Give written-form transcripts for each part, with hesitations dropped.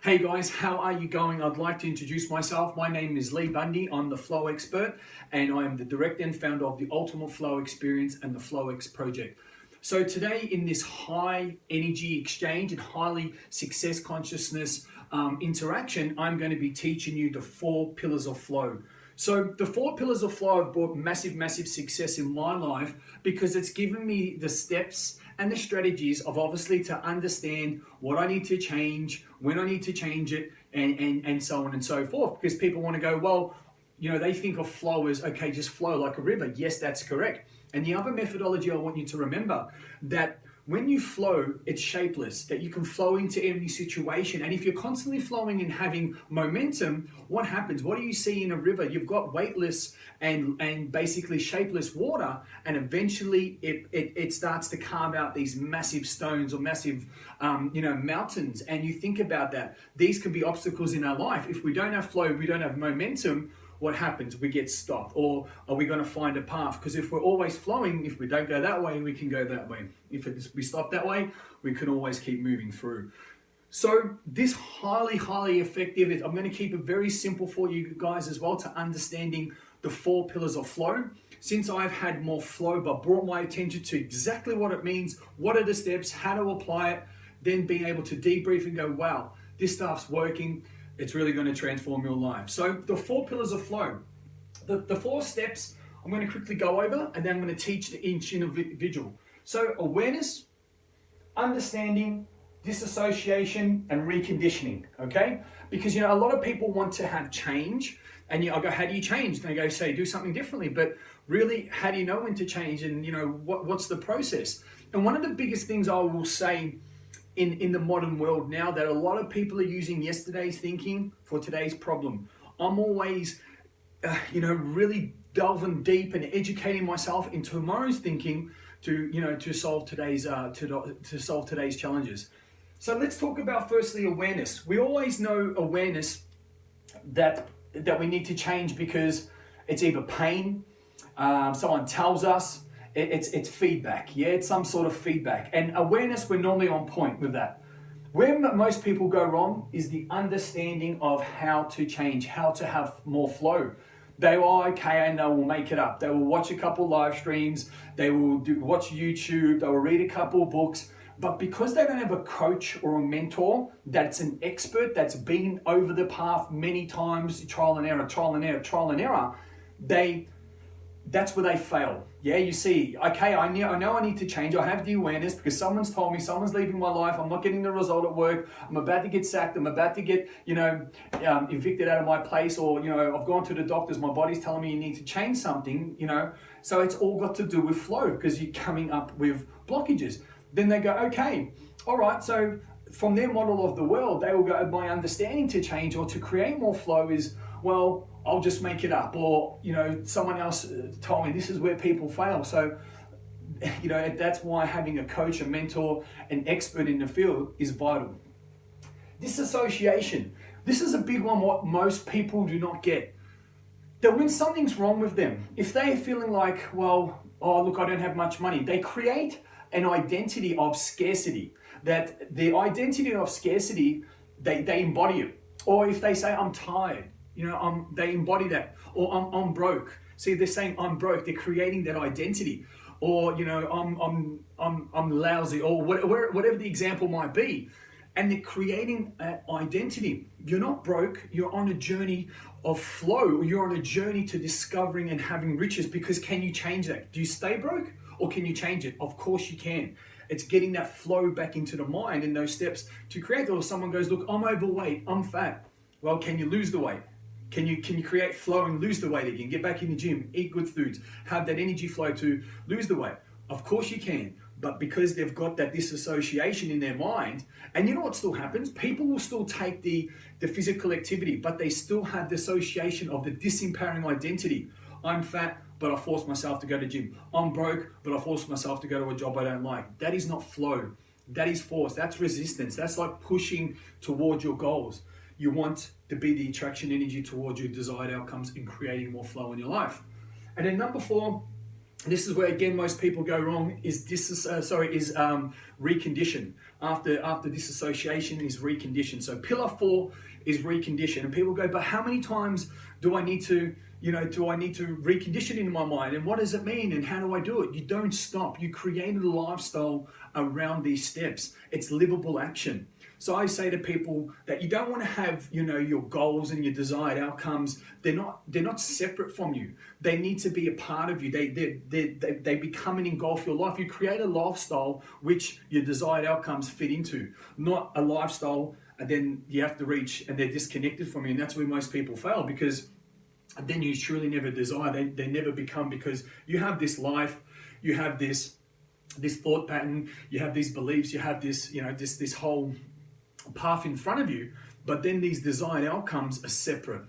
Hey guys, how are you going? I'd like to introduce myself. My name is Leigh Bundy. I'm the Flow Expert, and I am the director and founder of the Ultimate Flow Experience and the FlowX Project. So today, in this high energy exchange and highly success consciousness interaction, I'm going to be teaching you the 4 pillars of flow. So the 4 pillars of flow have brought massive success in my life because it's given me the steps and the strategies of obviously to understand what I need to change, when I need to change it, and so on and so forth. Because people want to go, well, you know, they think of flow as, okay, just flow like a river. Yes, that's correct. And the other methodology I want you to remember, that when you flow, it's shapeless, that you can flow into any situation. And if you're constantly flowing and having momentum, what happens? What do you see in a river? You've got weightless and basically shapeless water, and eventually it starts to carve out these massive stones or massive mountains. And you think about that. These can be obstacles in our life. If we don't have flow, we don't have momentum, what happens? We get stopped. Or are we going to find a path? Because if we're always flowing, if we don't go that way, we can go that way. If we stop that way, we can always keep moving through. So this highly effective, I'm going to keep it very simple for you guys as well to understanding the 4 pillars of flow. Since I've had more flow, but brought my attention to exactly what it means, what are the steps, how to apply it, then being able to debrief and go, wow, this stuff's working. It's really going to transform your life. So the 4 pillars of flow, the 4 steps I'm going to quickly go over, and then I'm going to teach each individual. So awareness, understanding, disassociation, and reconditioning, okay? Because, you know, a lot of people want to have change, and I go, how do you change? And they go, say, do something differently. But really, how do you know when to change? And, you know, what's the process? And one of the biggest things I will say in the modern world now, that a lot of people are using yesterday's thinking for today's problem. I'm always, really delving deep and educating myself in tomorrow's thinking to solve today's challenges. So let's talk about firstly awareness. We always know awareness that we need to change because it's either pain, someone tells us. It's feedback, yeah? It's some sort of feedback. And awareness, we're normally on point with that. Where most people go wrong is the understanding of how to change, how to have more flow. They will, and they will make it up. They will watch a couple live streams, they will watch YouTube, they will read a couple books, but because they don't have a coach or a mentor that's an expert, that's been over the path many times, trial and error, that's where they fail. Yeah, you see, okay, I know I need to change. I have the awareness because someone's told me, someone's leaving my life. I'm not getting the result at work. I'm about to get sacked. I'm about to get, evicted out of my place, or, I've gone to the doctors. My body's telling me you need to change something, So it's all got to do with flow because you're coming up with blockages. Then they go, okay, all right. So from their model of the world, they will go, my understanding to change or to create more flow is, well, I'll just make it up, or, someone else told me this is where people fail. So, that's why having a coach, a mentor, an expert in the field is vital. Disassociation. This is a big one, what most people do not get. That when something's wrong with them, if they're feeling like, well, oh, look, I don't have much money, they create an identity of scarcity. That the identity of scarcity, they embody it. Or if they say, I'm tired, they embody that. Or I'm broke. See, they're saying I'm broke. They're creating that identity. Or I'm lousy. Or whatever the example might be, and they're creating an identity. You're not broke. You're on a journey of flow. You're on a journey to discovering and having riches. Because can you change that? Do you stay broke, or can you change it? Of course you can. It's getting that flow back into the mind and those steps to create. Or someone goes, look, I'm overweight. I'm fat. Well, can you lose the weight? Can you create flow and lose the weight again? Get back in the gym, eat good foods, have that energy flow to lose the weight. Of course you can, but because they've got that disassociation in their mind, and you know what still happens? People will still take the physical activity, but they still have the association of the disempowering identity. I'm fat, but I force myself to go to gym. I'm broke, but I force myself to go to a job I don't like. That is not flow. That is force. That's resistance. That's like pushing towards your goals. You want to be the attraction energy towards your desired outcomes and creating more flow in your life. And then number 4, this is where again most people go wrong, is recondition. after disassociation is recondition. So pillar 4 is recondition. And people go, but how many times do I need to, recondition in my mind? And what does it mean? And how do I do it? You don't stop. You created a lifestyle around these steps. It's livable action. So I say to people that you don't want to have, your goals and your desired outcomes. They're not separate from you. They need to be a part of you. They become and engulf your life. You create a lifestyle which your desired outcomes fit into, not a lifestyle and then you have to reach and they're disconnected from you. And that's where most people fail, because then you truly never desire. They never become, because you have this life, you have this thought pattern, you have these beliefs, you have this, this whole path in front of you, but then these desired outcomes are separate.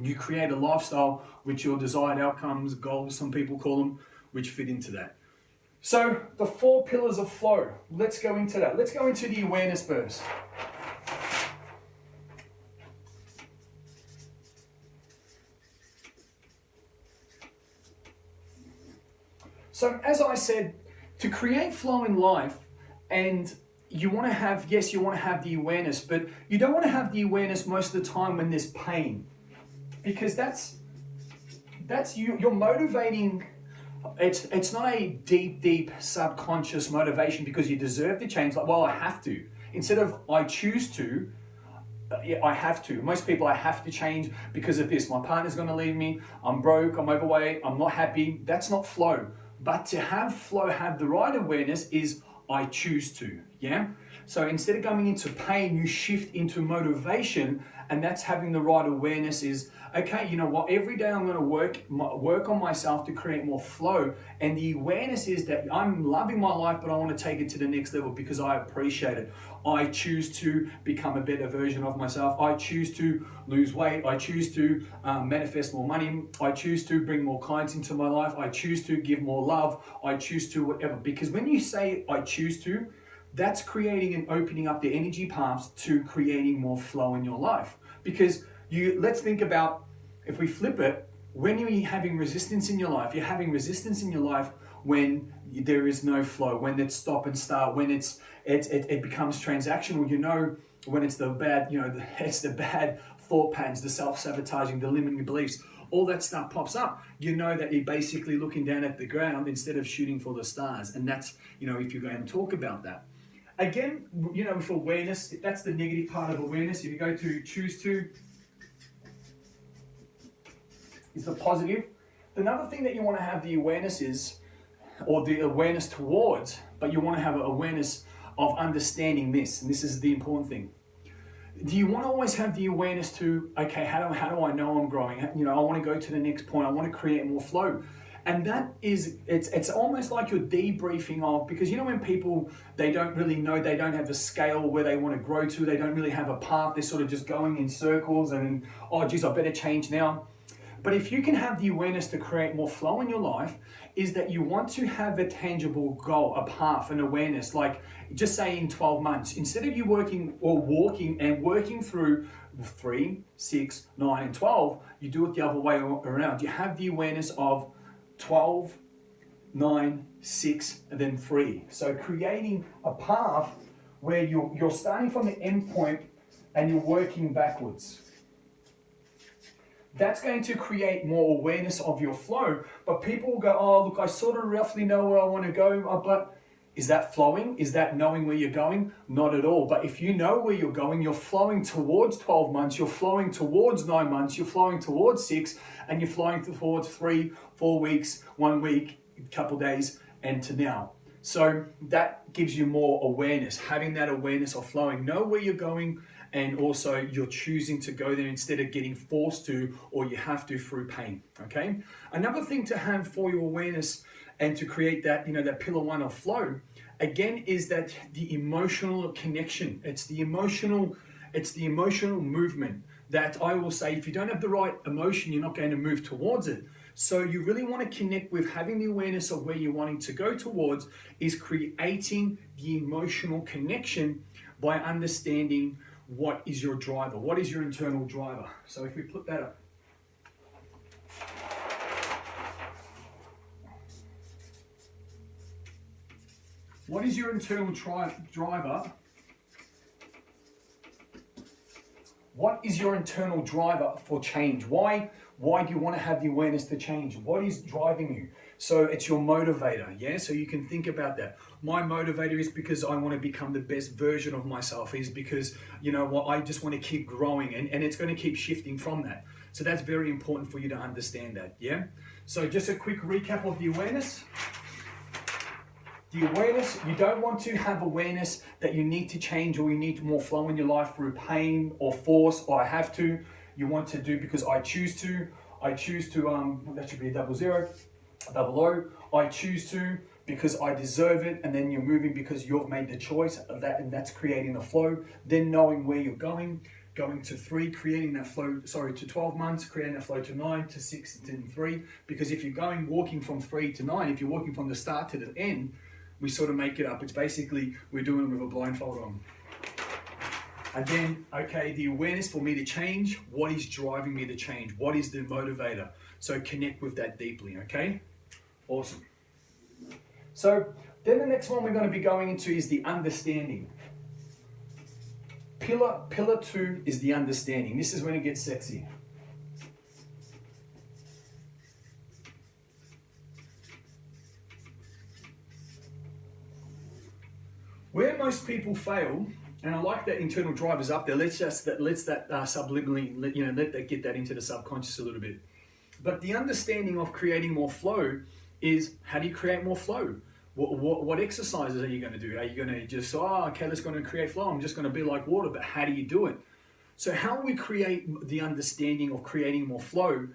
You create a lifestyle which your desired outcomes, goals, some people call them, which fit into that. So the 4 pillars of flow, let's go into that. Let's go into the awareness first. So as I said, to create flow in life, and you want to have the awareness, but you don't want to have the awareness most of the time when there's pain, because that's you're motivating. It's not a deep subconscious motivation because you deserve to change. Like, well, I have to. Instead of I choose to, I have to. Most people, I have to change because of this. My partner's going to leave me. I'm broke. I'm overweight. I'm not happy. That's not flow. But to have flow, have the right awareness is I choose to, yeah? So instead of going into pain, you shift into motivation, and that's having the right awareness is, okay, you know what, every day I'm gonna work on myself to create more flow, and the awareness is that I'm loving my life, but I wanna take it to the next level because I appreciate it. I choose to become a better version of myself. I choose to lose weight. I choose to manifest more money. I choose to bring more clients into my life. I choose to give more love. I choose to whatever. Because when you say I choose to, that's creating and opening up the energy paths to creating more flow in your life. Because let's think about, if we flip it, when you're having resistance in your life, you're having resistance in your life when there is no flow, when it's stop and start, when it becomes transactional, when it's the bad, it's the bad thought patterns, the self-sabotaging, the limiting beliefs, all that stuff pops up. You know that you're basically looking down at the ground instead of shooting for the stars. And that's, if you're going to talk about that. Again, with awareness, that's the negative part of awareness. If you go to choose to, is the positive. Another thing that you want to have the awareness is, or the awareness towards, but you want to have an awareness of understanding this, and this is the important thing. Do you want to always have the awareness to, okay, how do I know I'm growing? I want to go to the next point. I want to create more flow. And that is, it's almost like you're debriefing of, because when people, they don't really know, they don't have a scale where they want to grow to, they don't really have a path, they're sort of just going in circles and, oh geez, I better change now. But if you can have the awareness to create more flow in your life, is that you want to have a tangible goal, a path, an awareness, like just say in 12 months, instead of you working or walking and working through 3, 6, 9, and 12, you do it the other way around. You have the awareness of 12, 9, 6, and then 3. So creating a path where you're starting from the end point and you're working backwards. That's going to create more awareness of your flow. But people will go, oh, look, I sort of roughly know where I want to go, but is that flowing? Is that knowing where you're going? Not at all. But if you know where you're going, you're flowing towards 12 months, you're flowing towards 9 months, you're flowing towards 6, and you're flowing towards 3, 4 weeks, 1 week, a couple days, and to now. So that gives you more awareness, having that awareness of flowing. Know where you're going, and also you're choosing to go there instead of getting forced to, or you have to through pain, okay? Another thing to have for your awareness and to create that, that pillar 1 of flow, again, is that the emotional connection. It's the emotional movement that I will say, if you don't have the right emotion, you're not going to move towards it. So you really want to connect with having the awareness of where you're wanting to go towards, is creating the emotional connection by understanding what is your driver, what is your internal driver. So if we put that up. What is your internal driver? What is your internal driver for change? Why do you want to have the awareness to change? What is driving you? So it's your motivator, yeah? So you can think about that. My motivator is because I want to become the best version of myself, is because, you know what, I just want to keep growing, and it's going to keep shifting from that. So that's very important for you to understand that, yeah? So just a quick recap of the awareness. The awareness, you don't want to have awareness that you need to change or you need more flow in your life through pain or force or I have to. You want to do because I choose to. I choose to, that should be a double O. I choose to because I deserve it, and then you're moving because you've made the choice of that, and that's creating the flow. Then knowing where you're going to 3, creating that flow, to 12 months, creating that flow to 9, to 6, to 3. Because if you're walking from 3 to 9, if you're walking from the start to the end, we sort of make it up. It's basically, we're doing it with a blindfold on. Again, okay, the awareness for me to change, what is driving me to change? What is the motivator? So connect with that deeply, okay? Awesome. So then the next one we're going to be going into is the understanding. Pillar 2 is the understanding. This is when it gets sexy. Where most people fail, and I like that internal drivers up there, let's that subliminally, let that get that into the subconscious a little bit. But the understanding of creating more flow is, how do you create more flow? What exercises are you going to do? Are you going to just, let's go and create flow, I'm just going to be like water, but how do you do it? So how we create the understanding of creating more flow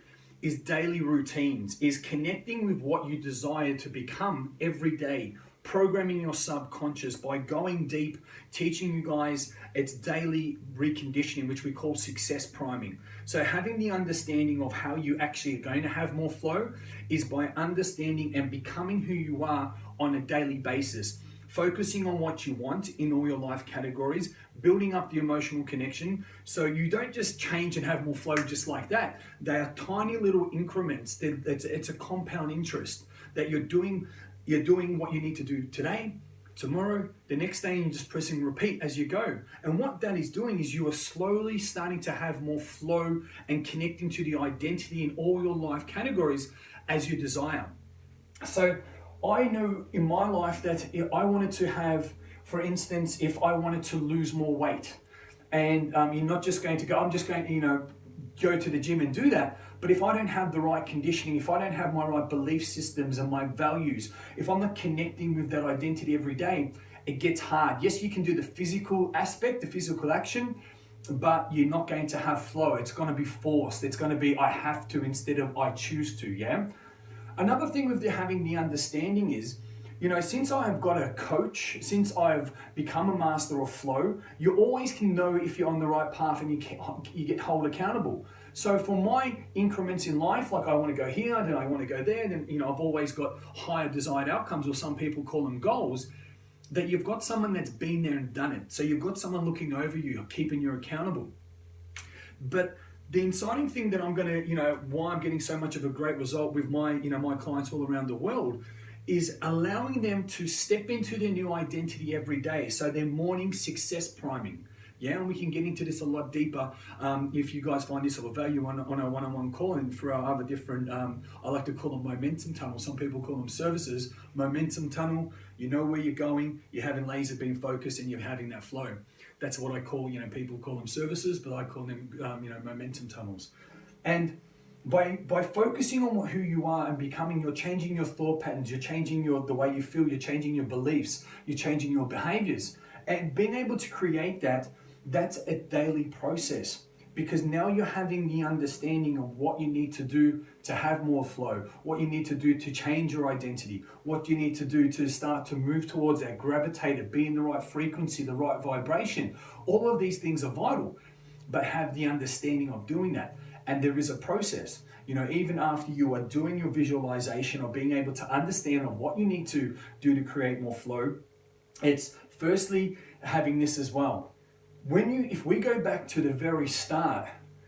is daily routines, is connecting with what you desire to become every day, programming your subconscious by going deep, teaching you guys, it's daily reconditioning, which we call success priming. So having the understanding of how you actually are going to have more flow is by understanding and becoming who you are on a daily basis, focusing on what you want in all your life categories, building up the emotional connection. So you don't just change and have more flow just like that. They are tiny little increments. It's a compound interest that you're doing what you need to do today, tomorrow, the next day, and you're just pressing repeat as you go. And what that is doing is you are slowly starting to have more flow and connecting to the identity in all your life categories as you desire. So I know in my life that if I wanted to have, for instance, if I wanted to lose more weight, and you're not just going to go, I'm just going to, go to the gym and do that. But if I don't have the right conditioning, if I don't have my right belief systems and my values, if I'm not connecting with that identity every day, it gets hard. Yes, you can do the physical aspect, the physical action, but you're not going to have flow. It's going to be forced. It's going to be I have to instead of I choose to, yeah? Another thing with having the understanding is, since I have got a coach, since I've become a master of flow, you always can know if you're on the right path and you get held accountable. So for my increments in life, like I want to go here, then I want to go there, then I've always got higher desired outcomes, or some people call them goals, that you've got someone that's been there and done it. So you've got someone looking over you, keeping you accountable. But the exciting thing that I'm going to, why I'm getting so much of a great result with my, my clients all around the world, is allowing them to step into their new identity every day. So they're morning success priming. Yeah, and we can get into this a lot deeper if you guys find this of value on a one-on-one call, and for our other different, I like to call them momentum tunnels. Some people call them services. Momentum tunnel, you know where you're going, you're having laser beam focus, and you're having that flow. That's what I call, people call them services, but I call them, momentum tunnels. And by focusing on who you are and becoming, you're changing your thought patterns, you're changing the way you feel, you're changing your beliefs, you're changing your behaviors. And being able to create that's a daily process, because now you're having the understanding of what you need to do to have more flow, what you need to do to change your identity, what you need to do to start to move towards that, gravitate it, be in the right frequency, the right vibration. All of these things are vital, but have the understanding of doing that. And there is a process, even after you are doing your visualization or being able to understand of what you need to do to create more flow. It's firstly having this as well. If we go back to the very start,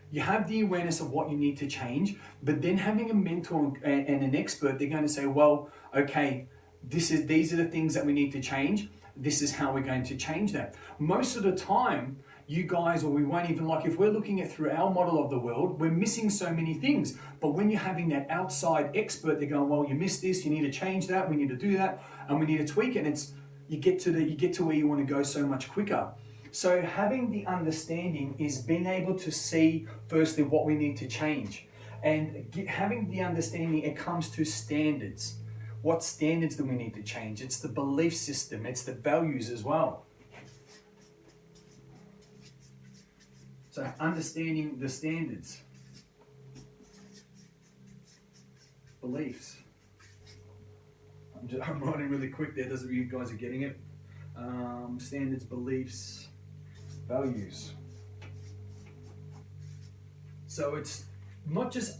you have the awareness of what you need to change, but then having a mentor and an expert, they're going to say, well, okay, these are the things that we need to change. This is how we're going to change that. Most of the time, you guys, or we won't even, like, if we're looking at through our model of the world, we're missing so many things. But when you're having that outside expert, they're going, well, you missed this, you need to change that, we need to do that, and we need to tweak it. And you get to where you want to go so much quicker. So having the understanding is being able to see firstly what we need to change. And having the understanding, it comes to standards. What standards do we need to change? It's the belief system, it's the values as well. So understanding the standards, beliefs. I'm writing really quick there, doesn't mean you guys are getting it. Standards, beliefs, values. So it's not just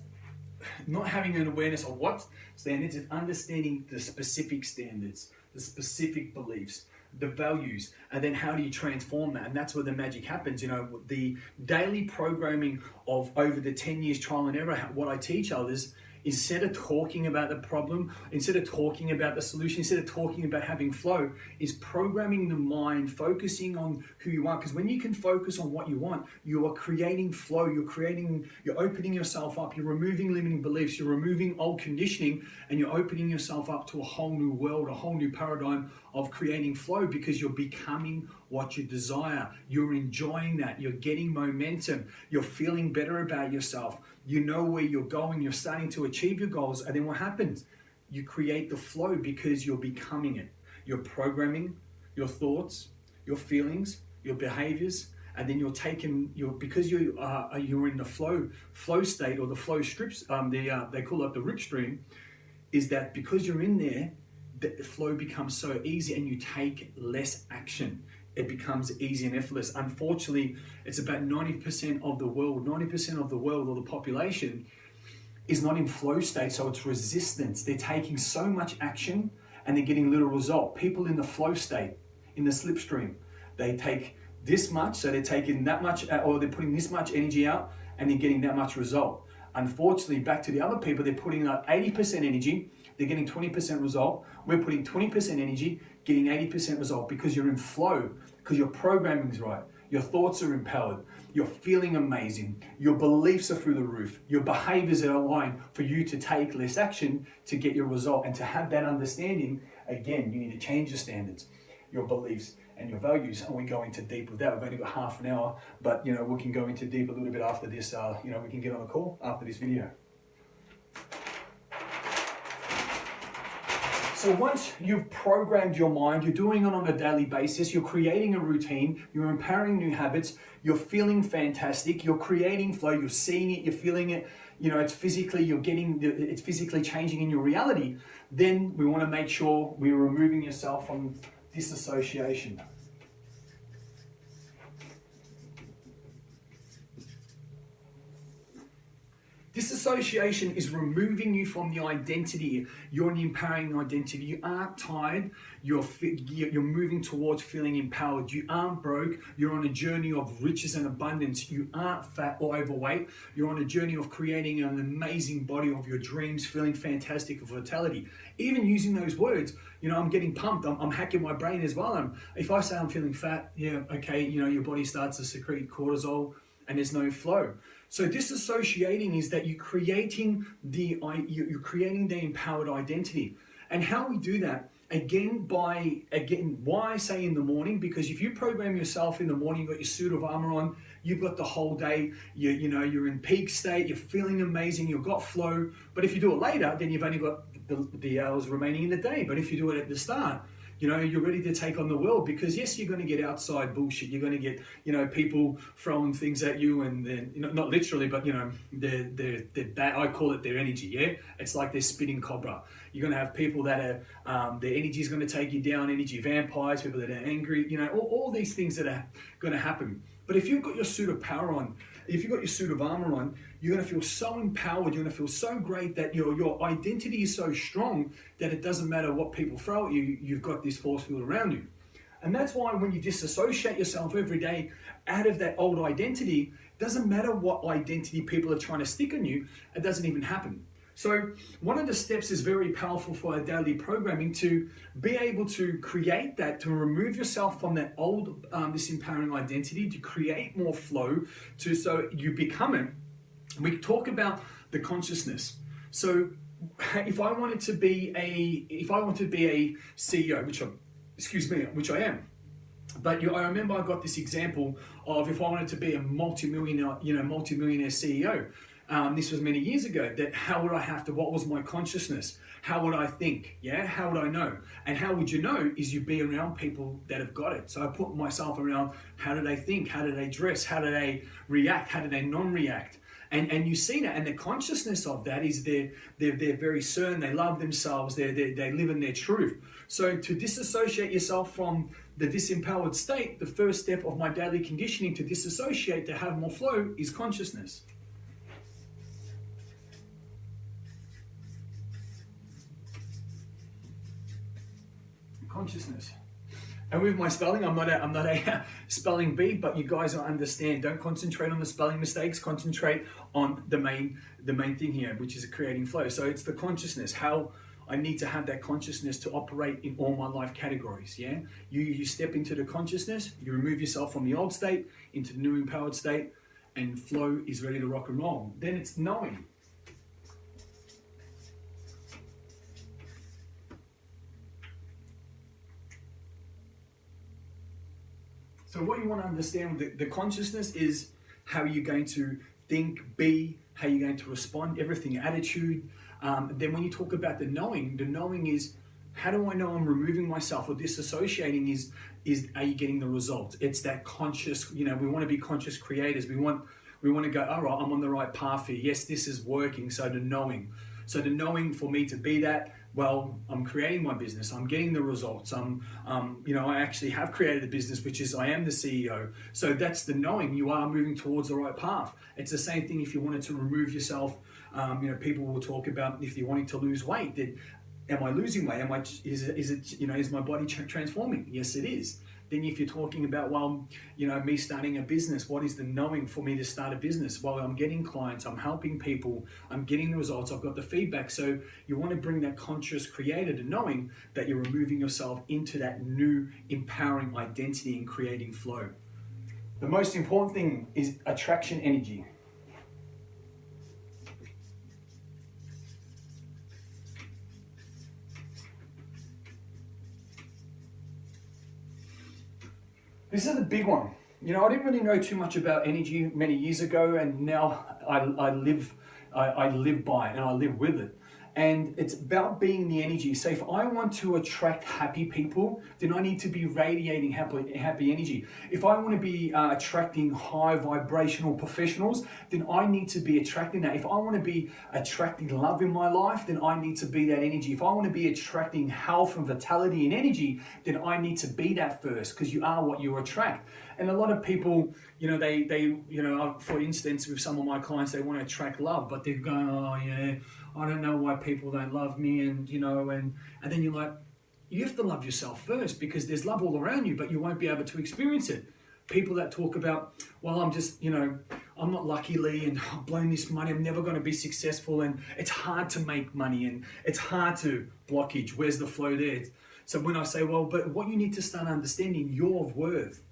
not having an awareness of what standards, it's understanding the specific standards, the specific beliefs, the values, and then how do you transform that? And that's where the magic happens. You know, the daily programming of over the 10 years trial and error, what I teach others, instead of talking about the problem, instead of talking about the solution, instead of talking about having flow, is programming the mind, focusing on who you are. Because when you can focus on what you want, you are creating flow, you're opening yourself up, you're removing limiting beliefs, you're removing old conditioning, and you're opening yourself up to a whole new world, a whole new paradigm of creating flow, because you're becoming what you desire. You're enjoying that. You're getting momentum. You're feeling better about yourself. You know where you're going. You're starting to achieve your goals. And then what happens? You create the flow because you're becoming it. You're programming your thoughts, your feelings, your behaviors, and then because you're in the flow state, or the flow strips. They call it the rip stream. Is that because you're in there, the flow becomes so easy, and you take less action. It becomes easy and effortless. Unfortunately, it's about 90% of the world or the population is not in flow state, so it's resistance. They're taking so much action and they're getting little result. People in the flow state, in the slipstream, they take this much, so they're taking that much, or they're putting this much energy out and they're getting that much result. Unfortunately, back to the other people, they're putting out 80% energy, they're getting 20% result. We're putting 20% energy, getting 80% result, because you're in flow, because your programming is right, your thoughts are empowered, you're feeling amazing, your beliefs are through the roof, your behaviors are aligned for you to take less action to get your result. And to have that understanding, again, you need to change your standards, your beliefs, and your values. And we go into deep with that. We've only got half an hour, but we can go into deep a little bit after this. We can get on a call after this video. So once you've programmed your mind, you're doing it on a daily basis, you're creating a routine, you're empowering new habits, you're feeling fantastic, you're creating flow, you're seeing it, you're feeling it, it's physically changing in your reality, then we want to make sure we're removing yourself from disassociation. Disassociation is removing you from the identity. You're an empowering identity. You aren't tired. You're moving towards feeling empowered. You aren't broke. You're on a journey of riches and abundance. You aren't fat or overweight. You're on a journey of creating an amazing body of your dreams, feeling fantastic with vitality. Even using those words, I'm getting pumped. I'm hacking my brain as well. If I say I'm feeling fat, your body starts to secrete cortisol and there's no flow. So disassociating is that you're creating the empowered identity. And how we do that, why I say in the morning, because if you program yourself in the morning, you've got your suit of armor on, you've got the whole day, you're in peak state, you're feeling amazing, you've got flow. But if you do it later, then you've only got the hours remaining in the day. But if you do it at the start, you're ready to take on the world, because yes, you're going to get outside bullshit. You're going to get, people throwing things at you, and then, not literally, but they're bad. I call it their energy. Yeah, it's like they're spitting cobra. You're going to have people that are, their energy is going to take you down. Energy vampires, people that are angry. All these things that are going to happen. But if you've got your suit of power on, if you've got your suit of armor on, you're going to feel so empowered, you're going to feel so great that your identity is so strong that it doesn't matter what people throw at you, you've got this force field around you. And that's why when you disassociate yourself every day out of that old identity, it doesn't matter what identity people are trying to stick on you, it doesn't even happen. So one of the steps is very powerful for our daily programming, to be able to create that, to remove yourself from that old disempowering identity, to create more flow, so you become it. We talk about the consciousness. So if I wanted to be a CEO, which I am. But I remember I got this example of if I wanted to be a multi-millionaire CEO. This was many years ago. That how would I have to? What was my consciousness? How would I think? Yeah, how would I know? And how would you know? Is you be around people that have got it. So I put myself around. How do they think? How do they dress? How do they react? How do they non-react? And you see that, and the consciousness of that is they're very certain, they love themselves, they live in their truth. So to disassociate yourself from the disempowered state, the first step of my daily conditioning to disassociate, to have more flow, is consciousness. Consciousness. And with my spelling, I'm not a spelling bee, but you guys will understand. Don't concentrate on the spelling mistakes. Concentrate on the main thing here, which is creating flow. So it's the consciousness. How I need to have that consciousness to operate in all my life categories. Yeah, you step into the consciousness. You remove yourself from the old state into the new empowered state, and flow is ready to rock and roll. Then it's knowing. So what you want to understand with the consciousness is how you're going to think, be, how you're going to respond, everything, attitude. Then when you talk about the knowing is, how do I know I'm removing myself or disassociating is are you getting the results? It's that conscious, we want to be conscious creators. We want to go, all right, I'm on the right path here. Yes, this is working. So the knowing. So the knowing for me to be that, well, I'm creating my business. I'm getting the results. I actually have created a business, which is I am the CEO. So that's the knowing. You are moving towards the right path. It's the same thing if you wanted to remove yourself. People will talk about if you're wanting to lose weight. Am I losing weight? Is my body transforming? Yes, it is. Then if you're talking about, me starting a business, what is the knowing for me to start a business? Well, I'm getting clients, I'm helping people, I'm getting the results, I've got the feedback. So you want to bring that conscious creator to knowing that you're removing yourself into that new empowering identity and creating flow. The most important thing is attraction energy. This is a big one. I didn't really know too much about energy many years ago, and now I live by it and I live with it. And it's about being the energy. So if I want to attract happy people, then I need to be radiating happy energy. If I want to be attracting high vibrational professionals, then I need to be attracting that. If I want to be attracting love in my life, then I need to be that energy. If I want to be attracting health and vitality and energy, then I need to be that first, because you are what you attract. And a lot of people, for instance, with some of my clients, they want to attract love, but they're going, oh yeah, I don't know why people don't love me, and then you're like, you have to love yourself first, because there's love all around you, but you won't be able to experience it. People that talk about, well, I'm just, I'm not lucky, Lee, and I've blown this money, I'm never going to be successful, and it's hard to make money, and it's hard to blockage. Where's the flow there? So when I say, well, but what you need to start understanding, your worth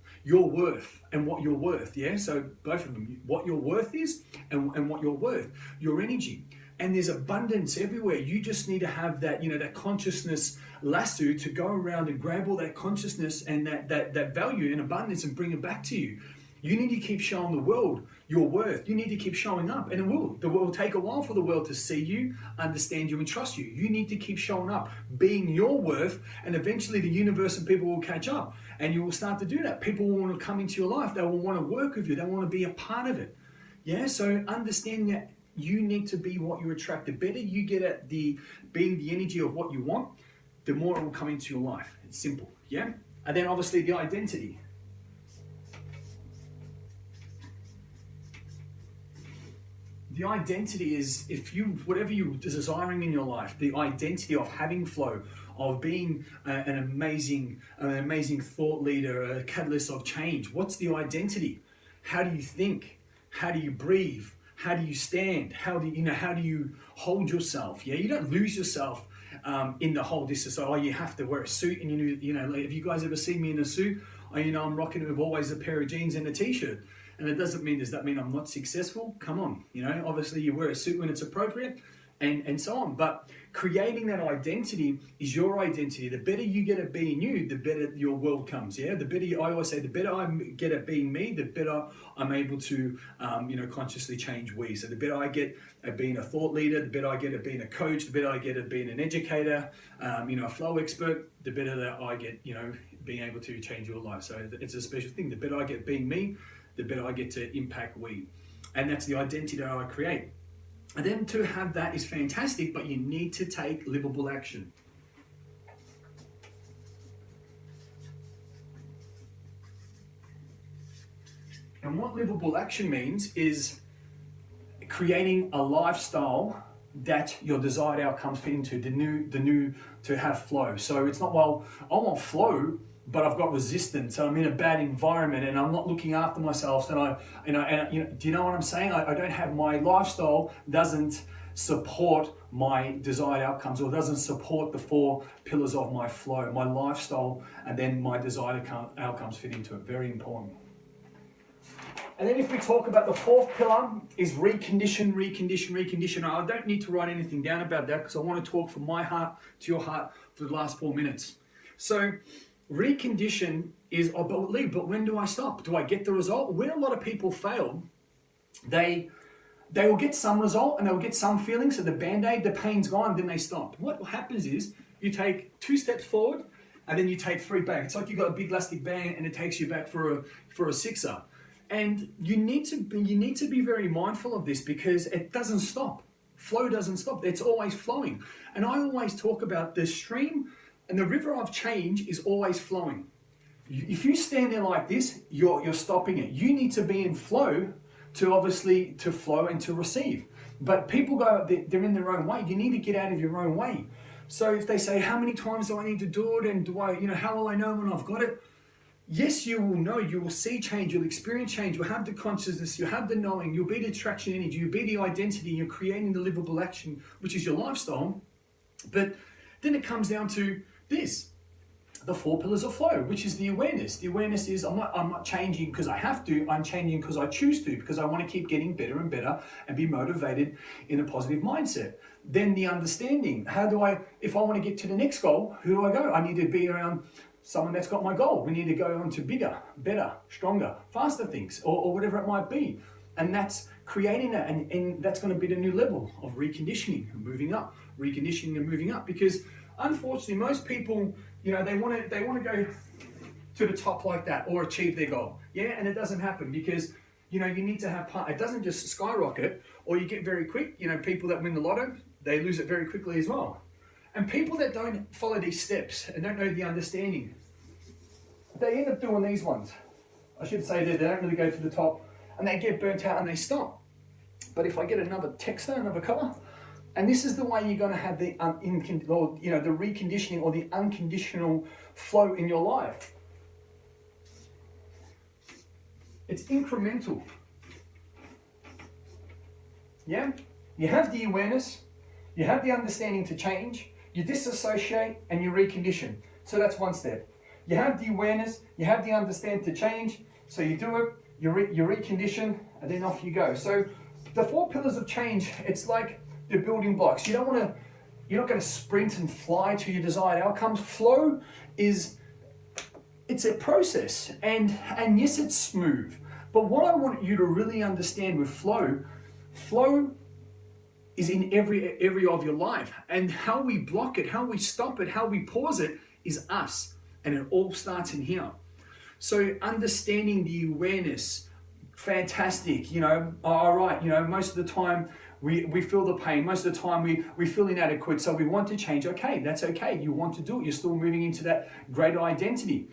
and what you're worth, yeah? So both of them, what your worth is and what you're worth, your energy. And there's abundance everywhere. You just need to have that, that consciousness lasso to go around and grab all that consciousness and that value and abundance and bring it back to you. You need to keep showing the world your worth. You need to keep showing up, and it will take a while for the world to see you, understand you, and trust you. You need to keep showing up, being your worth, and eventually the universe and people will catch up, and you will start to do that. People will want to come into your life. They will want to work with you. They want to be a part of it. Yeah, so understanding that you need to be what you attract. The better you get at being the energy of what you want, the more it will come into your life. It's simple, yeah? And then obviously the identity. The identity is, whatever you're desiring in your life, the identity of having flow, of being an amazing thought leader, a catalyst of change. What's the identity? How do you think? How do you breathe? How do you stand? How do you hold yourself? Yeah, you don't lose yourself in the whole disassociate. Oh, you have to wear a suit, and like, have you guys ever seen me in a suit? I'm rocking it with always a pair of jeans and a t-shirt. And it doesn't mean, does that mean I'm not successful? Come on, obviously you wear a suit when it's appropriate, and so on. But creating that identity is your identity. The better you get at being you, the better your world comes. Yeah, I always say, the better I get at being me, the better I'm able to, consciously change we. So the better I get at being a thought leader, the better I get at being a coach, the better I get at being an educator, a flow expert, the better that I get, being able to change your life. So it's a special thing. The better I get being me, the better I get to impact we. And that's the identity that I create. And then to have that is fantastic, but you need to take livable action. And what livable action means is creating a lifestyle that your desired outcomes fit into, the new to have flow. So it's not, well, I want flow, but I've got resistance, so I'm in a bad environment and I'm not looking after myself. And do you know what I'm saying? I don't have, my lifestyle doesn't support my desired outcomes, or doesn't support the 4 pillars of my flow, my lifestyle, and then my desired outcomes fit into it. Very important. And then if we talk about the 4th pillar is recondition. I don't need to write anything down about that because I want to talk from my heart to your heart for the last 4 minutes. So recondition is, but when do I stop? Do I get the result? When a lot of people fail, they will get some result and they'll get some feeling, so the band-aid, the pain's gone, then they stop. What happens is you take 2 steps forward and then you take 3 back. It's like you've got a big elastic band and it takes you back for a 6-er. And you need to be very mindful of this because it doesn't stop. Flow doesn't stop. It's always flowing. And I always talk about the stream and the river of change is always flowing. If you stand there like this, you're stopping it. You need to be in flow to flow and to receive. But people go, they're in their own way. You need to get out of your own way. So if they say, how many times do I need to do it? And how will I know when I've got it? Yes, you will know, you will see change, you'll experience change, you'll have the consciousness, you'll have the knowing, you'll be the attraction energy, you'll be the identity, you're creating the livable action, which is your lifestyle. But then it comes down to this, the 4 pillars of flow, which is the awareness. The awareness is I'm not changing because I have to, I'm changing because I choose to, because I want to keep getting better and better and be motivated in a positive mindset. Then the understanding, if I want to get to the next goal, who do I go? I need to be around someone that's got my goal. We need to go on to bigger, better, stronger, faster things, or whatever it might be. And that's creating that, and that's going to be the new level of reconditioning and moving up, reconditioning and moving up. Because unfortunately, most people, they want to go to the top like that or achieve their goal. Yeah, and it doesn't happen because you need to have it doesn't just skyrocket or you get very quick. People that win the lotto, they lose it very quickly as well. And people that don't follow these steps and don't know the understanding, they end up doing these ones. I should say that they don't really go to the top and they get burnt out and they stop. But if I get another texture, another color, and this is the way you're going to have the reconditioning or the unconditional flow in your life. It's incremental. Yeah? You have the awareness, you have the understanding to change, you disassociate and you recondition. So that's 1 step. You have the awareness, you have the understanding to change, so you do it, you recondition, and then off you go. So the 4 pillars of change, it's like the building blocks. You're not going to sprint and fly to your desired outcomes. Flow it's a process, and yes, it's smooth. But what I want you to really understand with flow is in every area of your life. And how we block it, how we stop it, how we pause it is us. And it all starts in here. So understanding the awareness, fantastic. All right, most of the time we feel the pain. Most of the time we feel inadequate. So we want to change. Okay, that's okay. You want to do it. You're still moving into that greater identity.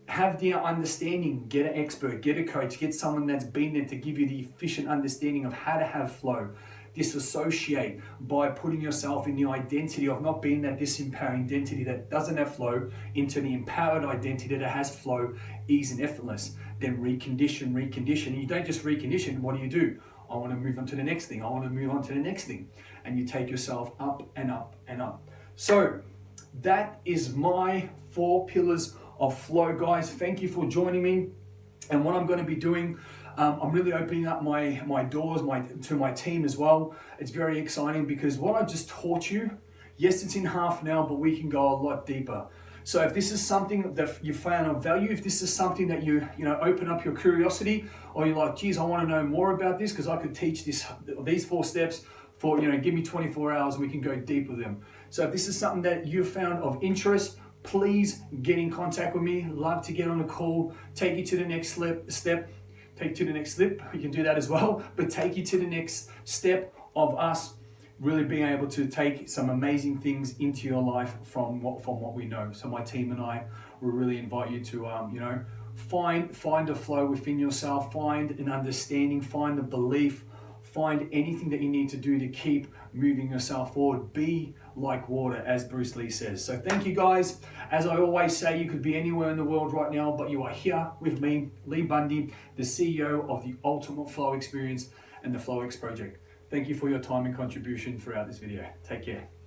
Have the understanding, get an expert, get a coach, get someone that's been there to give you the efficient understanding of how to have flow. Disassociate by putting yourself in the identity of not being that disempowering identity that doesn't have flow into the empowered identity that has flow, ease and effortless. Then recondition. And you don't just recondition, what do? I want to move on to the next thing. I want to move on to the next thing. And you take yourself up and up and up. So that is my 4 pillars of flow, guys. Thank you for joining me. And what I'm going to be doing, I'm really opening up my doors to my team as well. It's very exciting because what I just taught you, yes, it's in half an hour, but we can go a lot deeper. So if this is something that you found of value, if this is something that you open up your curiosity, or you're like, geez, I want to know more about this because I could teach these 4 steps for, give me 24 hours and we can go deep with them. So if this is something that you've found of interest, please get in contact with me. Love to get on a call, take you to the next step, take you to the next slip. You can do that as well, but take you to the next step of us really being able to take some amazing things into your life from what we know. So my team and I will really invite you to, find a flow within yourself, find an understanding, find a belief, find anything that you need to do to keep moving yourself forward. Be like water, as Bruce Lee says. So thank you, guys. As I always say, you could be anywhere in the world right now, but you are here with me, Leigh Bundy, the CEO of the Ultimate Flow Experience and the FlowX Project. Thank you for your time and contribution throughout this video. Take care.